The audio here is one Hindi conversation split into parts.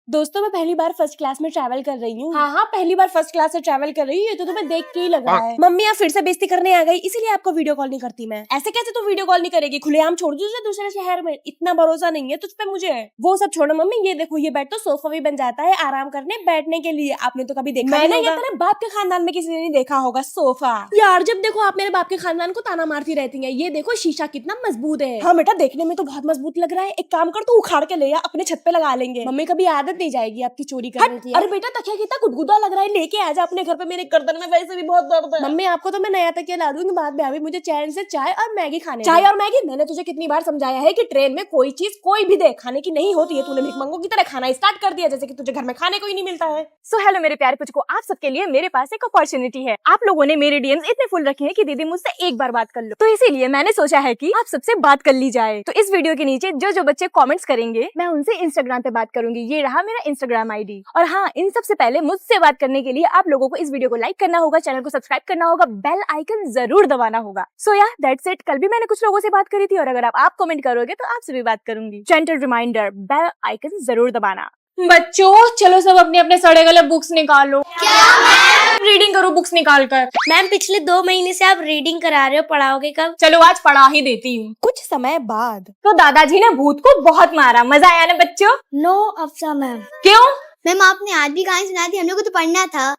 दोस्तों मैं पहली बार फर्स्ट क्लास में ट्रैवल कर रही हूँ। हाँ, पहली बार फर्स्ट क्लास से ट्रैवल कर रही हूँ। ये तो तुम्हें देख के ही लग रहा है। मम्मी आप फिर से बेइज्जती करने आ गई, इसीलिए आपको वीडियो कॉल नहीं करती मैं। ऐसे कैसे तू वीडियो कॉल नहीं करेगी? खुलेआम छोड़ दी तुझे दूसरे शहर में, इतना भरोसा नहीं है तुझ पे मुझे। वो सब छोड़ो मम्मी, ये देखो ये बेड तो सोफा भी बन जाता है आराम करने बैठने के लिए। आपने तो कभी देखा नहीं होगा। तेरे बाप के खानदान में किसी ने नहीं देखा होगा सोफा। यार जब देखो आप मेरे बाप के खानदान को ताना मारती रहती है। ये देखो शीशा कितना मजबूत है। हाँ बेटा देखने में तो बहुत मजबूत लग रहा है। एक काम कर तू उखाड़ के ले आ, अपने छत पे लगा लेंगे। मम्मी कभी आदत नहीं जाएगी आपकी चोरी करने की। अरे बेटा तकिया कितना गुदगुदा लग रहा है, लेके आ जा अपने घर पे। मेरे गर्दन में वैसे भी बहुत दर्द है। मम्मी आपको तो मैं नया तकिया ला दूंगी बाद में, अभी मुझे चैन से चाय और मैगी खाने। चाय और मैगी? मैंने तुझे कितनी बार समझाया है कि ट्रेन में कोई चीज कोई भी दे खाने की नहीं होती है। तूने भिखमंगों की तरह खाना स्टार्ट कर दिया, जैसे कि तुझे घर में खाने को ही नहीं मिलता है। सो हेलो मेरे प्यारे पुचको, आप सबके लिए मेरे पास एक अपॉर्चुनिटी है। आप लोगों ने मेरे डीएम्स इतने फुल रखे हैं कि दीदी मुझसे एक बार बात कर लो, तो इसीलिए मैंने सोचा है कि आप सबसे बात कर ली जाए। तो इस वीडियो के नीचे जो जो बच्चे कमेंट्स करेंगे मैं उनसे इंस्टाग्राम पे बात करूंगी। ये रहा मेरा इंस्टाग्राम आईडी। और हाँ, इन सबसे पहले मुझसे बात करने के लिए आप लोगों को इस वीडियो को लाइक करना होगा, चैनल को सब्सक्राइब करना होगा, बेल आइकन जरूर दबाना होगा। सो या दैट्स इट। कल भी मैंने कुछ लोगों से बात करी थी और अगर आप कमेंट करोगे तो आपसे भी बात करूंगी। जेंटल रिमाइंडर, बेल आइकन जरूर दबाना। बच्चों चलो सब अपने अपने सड़े गले बुक्स निकालो। क्या मैम? रीडिंग करो बुक्स निकाल कर। मैम पिछले 2 महीने से आप रीडिंग करा रहे हो, पढ़ाओगे कब? चलो आज पढ़ा ही देती हूँ। कुछ समय बाद तो दादाजी ने भूत को बहुत मारा, मजा आया ना बच्चों? No अफसा ma'am. क्यों? मैम आपने आज भी कहानी सुनाई थी, हम लोग को तो पढ़ना था।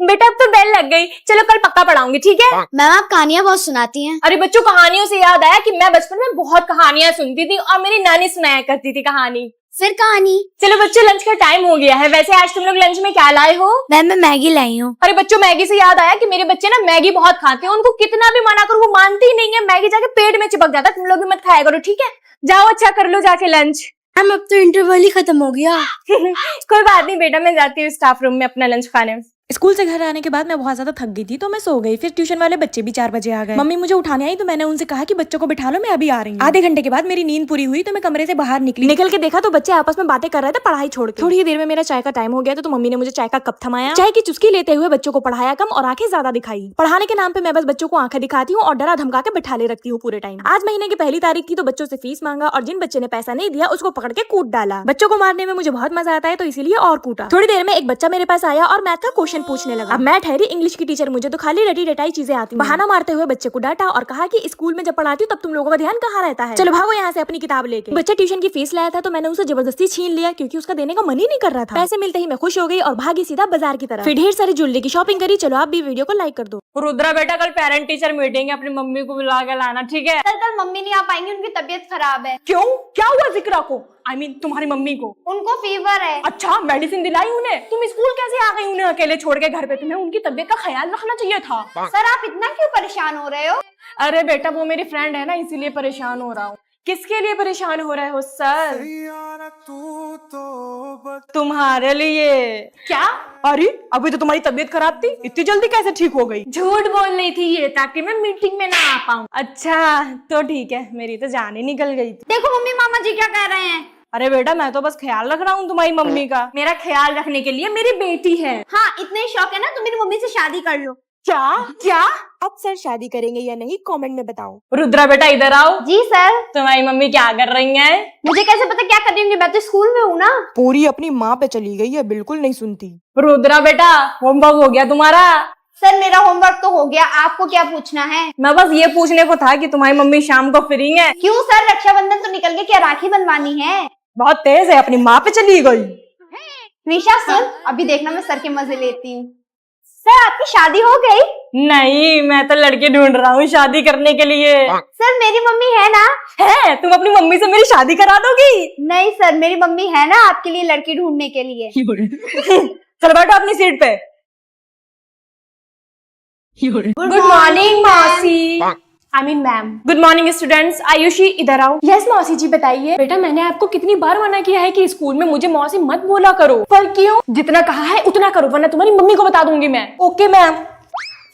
बेटा अब तो बेल लग गई, चलो कल पक्का पढ़ाऊंगी, ठीक है? मैम आप कहानियाँ बहुत सुनाती हैं। अरे बच्चों कहानियों से याद आया कि मैं बचपन में बहुत कहानियां सुनती थी और मेरी नानी सुनाया करती थी कहानी। फिर कहानी? चलो बच्चों लंच का टाइम हो गया है। वैसे आज तुम लोग लंच में क्या लाए हो? मैम मैं मैगी लाई हूँ। अरे बच्चों मैगी से याद आया कि मेरे बच्चे ना मैगी बहुत खाते हैं, उनको कितना भी मना करो वो मानती ही नहीं है। मैगी जाके पेट में चिपक जाता है। तुम लोग भी मत खाया करो, ठीक है? जाओ अच्छा कर लो जाके लंच। मैम अब तो इंटरवल ही खत्म हो गया। कोई बात नहीं बेटा, मैं जाती हूँ स्टाफ रूम में अपना लंच खाने। स्कूल से घर आने के बाद मैं बहुत ज्यादा थक गई थी तो मैं सो गई। फिर ट्यूशन वाले बच्चे भी 4 बजे आ गए। मम्मी मुझे उठाने आई तो मैंने उनसे कहा कि बच्चों को बिठा लो, मैं अभी आ रही हूँ। आधे घंटे के बाद मेरी नींद पूरी हुई तो मैं कमरे से बाहर निकल के देखा तो बच्चे आपस में बातें कर रहे थे पढ़ाई छोड़ के। थोड़ी ही देर में मेरा चाय का टाइम हो गया तो मम्मी ने मुझे चाय का कप थमाया, चाय की चुस्की लेते हुए बच्चों को पढ़ाया कम और आंखें ज्यादा दिखाई। पढ़ाने के नाम पे मैं बस बच्चों को आंखें दिखाती हूँ और डरा धमका के बिठा ले रखती हूँ पूरे टाइम। आज महीने की पहली तारीख थी तो बच्चों से फीस मांगा और जिन बच्चे ने पैसा नहीं दिया उसको पकड़ के कूट डाला। बच्चों को मारने में मुझे बहुत मजा आता है तो इसीलिए और कूटा। थोड़ी देर में एक बच्चा मेरे पास आया और मैथ का क्वेश्चन पूछने लगा। मैं ठहरी इंग्लिश की टीचर, मुझे तो खाली रटी रटाई चीजें आती। बहाना मारते हुए बच्चे को डांटा और कहा कि स्कूल में जब पढ़ाती हूँ तब तुम लोगों का ध्यान कहाँ रहता है, चलो भागो यहाँ से अपनी किताब लेके। बच्चा ट्यूशन की फीस लाया था तो मैंने उसे जबरदस्ती छीन लिया क्योंकि उसका देने का मन ही नहीं कर रहा था। पैसे मिलते ही मैं खुश हो गई और भागी सीधा बाजार की तरफ। फिर ढेर सारी ज्वेलरी की शॉपिंग करी। चलो आप भी वीडियो को लाइक कर दो। रुद्रा बेटा कल पेरेंट टीचर मीटिंग है, अपनी मम्मी को बुला के लाना, ठीक है? कल मम्मी नहीं आ पाएंगी, उनकी तबीयत खराब है। क्यों? क्या हुआ जिक्रा को? I mean, तुम्हारी मम्मी को? उनको फीवर है। अच्छा मेडिसिन दिलाई उन्हें? तुम स्कूल कैसे आ गई उन्हें अकेले छोड़ के घर पे? तुम्हें उनकी तबीयत का ख्याल रखना चाहिए था। सर आप इतना क्यों परेशान हो रहे हो? अरे बेटा वो मेरी फ्रेंड है ना, इसीलिए परेशान हो रहा हूँ। किसके लिए परेशान हो रहे हो सर? तुम्हारे लिए। क्या? अरे अभी तो तुम्हारी तबीयत खराब थी, इतनी जल्दी कैसे ठीक हो गई? झूठ बोल रही थी ये ताकि मैं मीटिंग में ना आ पाऊँ। अच्छा तो ठीक है, मेरी तो जान ही निकल गई थी। देखो मम्मी मामा जी क्या कह रहे हैं। अरे बेटा मैं तो बस ख्याल रख रहा हूँ तुम्हारी मम्मी का। मेरा ख्याल रखने के लिए मेरी बेटी है। हाँ इतने ही शौक है ना तो मेरी मम्मी से शादी कर लो। क्या? क्या? अब सर शादी करेंगे या नहीं कमेंट में बताओ। रुद्रा बेटा इधर आओ। जी सर। तुम्हारी मम्मी क्या कर रही है? मुझे कैसे पता क्या कर रही होंगी, मैं तो स्कूल में हूँ ना। पूरी अपनी माँ पे चली गई है, बिल्कुल नहीं सुनती। रुद्रा बेटा होमवर्क हो गया तुम्हारा? सर मेरा होमवर्क तो हो गया, आपको क्या पूछना है? मैं बस ये पूछने को था कि तुम्हारी मम्मी शाम को फ्री है? क्यों सर, रक्षाबंधन तो निकल के, क्या राखी बनवानी है? बहुत तेज है, अपनी माँ पे चली गई। निशा सुन, अभी देखना मैं सर के मजे लेती हूँ। सर आपकी शादी हो गई? नहीं मैं तो लड़के ढूंढ रहा हूँ शादी करने के लिए। सर मेरी मम्मी है ना। है? तुम अपनी मम्मी से मेरी शादी करा दोगी? नहीं सर मेरी मम्मी है ना आपके लिए लड़की ढूंढने के लिए। चलो बैठो अपनी सीट पे। गुड मॉर्निंग मौसी। I mean ma'am. Good morning students. Ayushi इधर आओ। यस मौसी जी बताइए। बेटा मैंने आपको कितनी बार मना किया है कि स्कूल में मुझे मौसी मत बोला करो। पर क्यों? जितना कहा है उतना करो वरना तुम्हारी मम्मी को बता दूंगी मैं। Okay ma'am.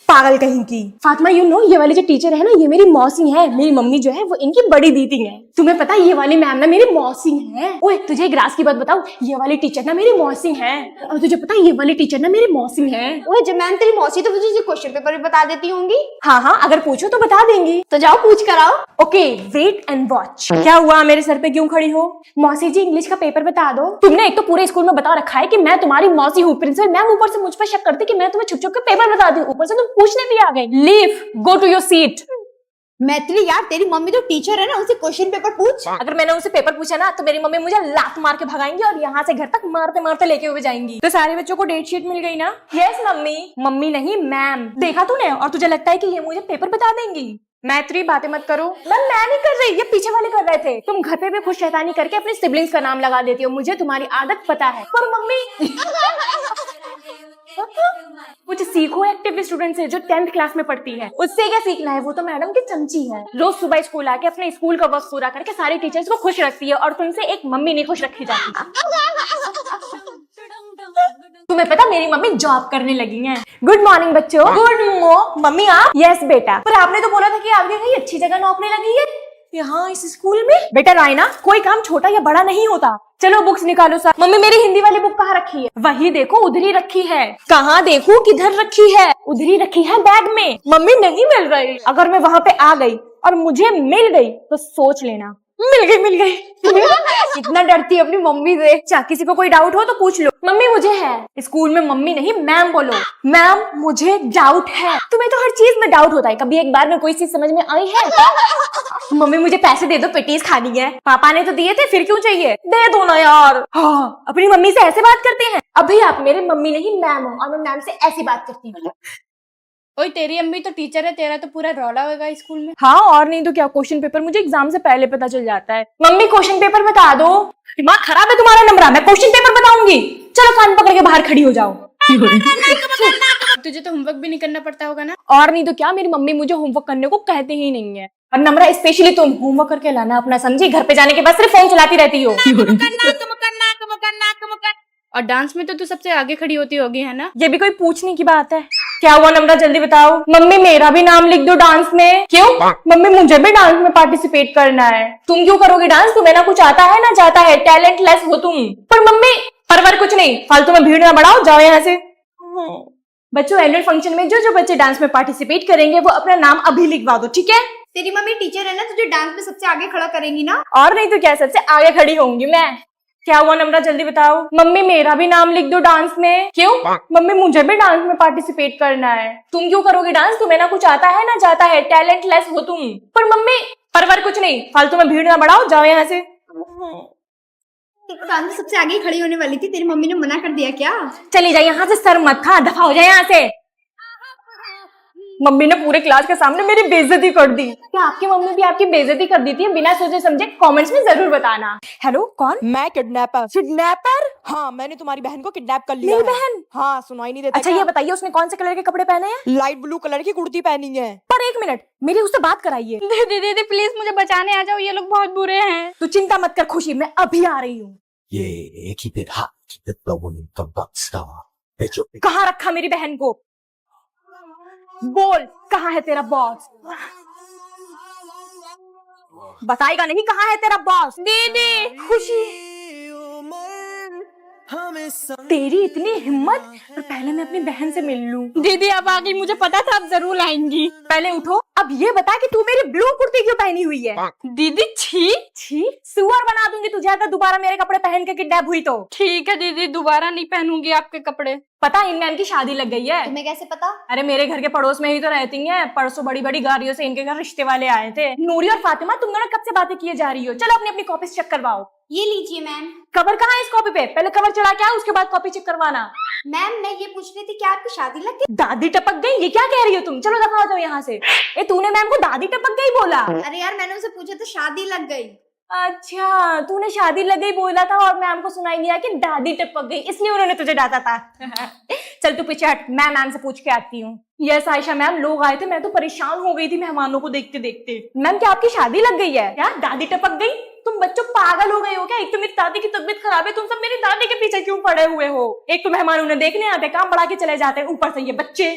पागल कहीं की। फातिमा यू नो ये वाली जो टीचर है ना ये मेरी मौसी है। मेरी मम्मी जो है वो इनकी बड़ी दीदी है। तुम्हें पता है ये वाली मैम ना मेरी मौसी है। ओए तुझे एक राज की बात बताऊं, ये वाली टीचर ना मेरी मौसी है। और तुझे पता है ये वाली टीचर ना मेरी मौसी है। ओए जब मैम तेरी मौसी तो मुझे क्वेश्चन पेपर भी बता देती होंगी। हाँ हाँ अगर पूछो तो बता देंगी। तो जाओ पूछ कर आओ। Okay wait and watch. क्या हुआ, मेरे सर पे क्यों खड़ी हो? मौसी जी इंग्लिश का पेपर बता दो। तुमने एक तो पूरे स्कूल में बता रखा है कि मैं तुम्हारी मौसी हूँ। प्रिंसिपल मैम ऊपर से मुझ पर शक करती कि मैं तुम्हें छुप छुप के पेपर बता दूं, ऊपर से तुम पूछने भी आ गई। Leave, go to your seat. Maithili यार तेरी मम्मी तो टीचर है ना, उनसे क्वेश्चन पेपर पूछ। अगर मैंने उनसे पेपर पूछा ना तो मेरी मम्मी मुझे लात मार के भगाएंगी और यहाँ से घर तक मारते मारते लेके हुए जाएंगी। तो सारे बच्चों को डेट शीट मिल गई ना? Yes mummy. मम्मी नहीं मैम। देखा तूने? और तुझे लगता है कि ये मुझे पेपर बता देंगी? मैत्री बातें मत करो। मैं नहीं कर रही, ये पीछे वाले कर रहे थे। तुम घर पे भी खुश शैतानी करके अपने सिबलिंग्स का नाम लगा देती हो। मुझे तुम्हारी आदत पता है। पर मम्मी कुछ सीखो एक्टिव स्टूडेंट से जो 10th क्लास में पढ़ती है। उससे क्या सीखना है, वो तो मैडम की चमची है। रोज सुबह स्कूल आके अपने स्कूल का वर्क पूरा करके सारे टीचर्स को खुश रखती है और तुमसे एक मम्मी नहीं खुश रखी जाती। तुम्हें पता मेरी मम्मी जॉब करने लगी हैं। गुड मॉर्निंग बच्चों। गुड मम्मी आप? यस बेटा। पर आपने तो बोला था कि आपकी कहीं अच्छी जगह नौकरी लगी है। यहाँ इस स्कूल में? बेटा रायना कोई काम छोटा या बड़ा नहीं होता। चलो बुक्स निकालो सर। मम्मी मेरी हिंदी वाली बुक कहाँ रखी है? वही देखो उधर ही रखी है। कहाँ देखूं, किधर रखी है? उधर ही रखी है बैग में। मम्मी नहीं मिल रही। अगर मैं वहाँ पे आ गई और मुझे मिल गई तो सोच लेना। मिल गई। इतना डरती है अपनी मम्मी से। अच्छा किसी को कोई डाउट हो तो पूछ लो। मम्मी मुझे है। स्कूल में मम्मी नहीं मैम बोलो। मैम मुझे डाउट है। तुम्हें तो हर चीज में डाउट होता है, कभी एक बार में कोई चीज समझ में आई है? मम्मी मुझे पैसे दे दो, पेटीज खानी है। पापा ने तो दिए थे, फिर क्यों चाहिए? दे दो ना यार। हाँ, अपनी मम्मी से ऐसे बात करते हैं? अभी आप मेरे मम्मी नहीं मैम हो और मैं मैम से ऐसी बात करती हूँ। ओए तेरी अम्मी तो टीचर है, तेरा तो पूरा रौला होगा स्कूल में। हाँ और नहीं तो क्या, क्वेश्चन पेपर मुझे एग्जाम से पहले पता चल जाता है। मम्मी क्वेश्चन पेपर बता दो। दिमाग खराब है तुम्हारा नंबरा, मैं क्वेश्चन पेपर बताऊंगी। चलो कान पकड़ के बाहर खड़ी हो जाओ। तुझे तो होमवर्क भी नहीं करना पड़ता होगा ना? और नहीं तो क्या, मेरी मम्मी मुझे होमवर्क करने को कहते ही नहीं है। और नम्रा स्पेशली तुम होमवर्क करके लाना अपना, समझी? घर पे जाने के बाद सिर्फ फोन चलाती रहती हो। और डांस में तो तू सबसे आगे खड़ी होती होगी, है ना? ये भी कोई पूछने की बात है? क्या हुआ नम्रा, जल्दी बताओ। मम्मी मेरा भी नाम लिख दो डांस में। क्यों? मम्मी मुझे भी डांस में पार्टिसिपेट करना है। तुम क्यों करोगी डांस? तुम्हें ना कुछ आता है ना जाता है, टैलेंटलेस हो तुम। पर मम्मी परवर कुछ नहीं, फालतू में भीड़ ना बढ़ाओ, जाओ यहाँ से। बच्चों एनुअल फंक्शन में जो जो बच्चे डांस में पार्टिसिपेट करेंगे वो अपना नाम अभी लिखवा दो, ठीक है? तेरी मम्मी टीचर है ना, तुझे डांस में सबसे आगे खड़ा करेंगी ना? और नहीं तो क्या, सबसे आगे खड़ी होंगी मैं। क्या हुआ नम्रा, जल्दी बताओ। मम्मी मेरा भी नाम लिख दो डांस में। क्यों? मम्मी मुझे भी डांस में पार्टिसिपेट करना है। तुम क्यों करोगी डांस? तुम्हें ना कुछ आता है ना जाता है, टैलेंटलेस हो तुम। पर मम्मी परवर कुछ नहीं, फालतू में भीड़ ना बढ़ाओ, जाओ यहाँ से। डांस में सबसे आगे खड़ी होने वाली थी, तेरी मम्मी ने मना कर दिया क्या? चली जाए यहाँ से, सर मत खा, दफा हो जाए यहाँ से। मम्मी ने पूरे क्लास के सामने मेरी बेइज्जती कर दी। क्या आपकी मम्मी भी आपकी बेइज्जती कर दी थी बिना सोचे समझे? कमेंट्स में जरूर बताना। हेलो कौन? मैं किडनैपर। किडनैपर? हाँ मैंने तुम्हारी बहन को किडनैप कर लिया मेरी है। बहन? हाँ सुनाई नहीं देता अच्छा क्या? ये बताइए उसने कौन से कलर के कपड़े पहने हैं? लाइट ब्लू कलर की कुर्ती पहनी है। पर एक मिनट, मेरी उससे बात कराइए। दीदी प्लीज मुझे बचाने आ जाओ, ये लोग बहुत बुरे हैं। तू चिंता मत कर खुशी, मैं अभी आ रही हूँ। Yeah, keep it hot. Keep it flowing from Buckstar. It's your कहाँ रखा मेरी बहन को? बोल कहाँ है तेरा बॉस? बताएगा नहीं कहाँ है तेरा बॉस? दीदी खुशी, तेरी इतनी हिम्मत? पर पहले मैं अपनी बहन से मिल लूं। दीदी अब आ गई, मुझे पता था अब जरूर आएंगी। पहले उठो, अब ये बता कि तू मेरी ब्लू कुर्ती क्यों पहनी हुई है? दीदी छी। छी, सुअर बना दूंगी तुझे अगर दोबारा मेरे कपड़े पहन के किडनैप हुई तो। ठीक है दीदी, दोबारा नहीं पहनूंगी आपके कपड़े। पता इन मैम की शादी लग गई है। तुम्हें कैसे पता? अरे मेरे घर के पड़ोस में ही तो रहती हैं। परसों बड़ी बड़ी गाड़ियों से इनके घर रिश्ते वाले आए थे। नूरी और फातिमा तुम दोनों कब से बातें किए जा रही हो? चलो अपनी अपनी कॉपी चेक करवाओ। ये लीजिए मैम। कवर कहाँ है इस कॉपी पे? पहले कवर चढ़ा के आओ, उसके बाद कॉपी चेक करवाना। मैम मैं ये पूछ रही थी क्या आपकी शादी लग गई? दादी टपक गई, ये क्या कह रही हो तुम? चलो दफा हो जाओ यहाँ से। ए तूने मैम को दादी टपक गई बोला? अरे यार मैंने उनसे पूछा तो शादी लग गई। अच्छा तूने शादी लग गई बोला था और मैम को सुनाई दिया कि दादी टपक गई, इसलिए उन्होंने तुझे डांटा था। चल तू पीछे हट, मैं मैम से पूछ के आती हूँ। यस आयशा मैम, लोग आए थे, मैं तो परेशान हो गई थी मेहमानों को देखते देखते। मैम क्या आपकी शादी लग गई है? क्या दादी टपक गई? तुम बच्चों पागल हो गए हो क्या? एक तो मेरी दादी की तबीयत खराब है, तुम सब मेरी दादी के पीछे क्यों पड़े हुए हो? एक तो मेहमान उन्हें देखने आते, काम बढ़ा के चले जाते हैं, ऊपर से ये बच्चे।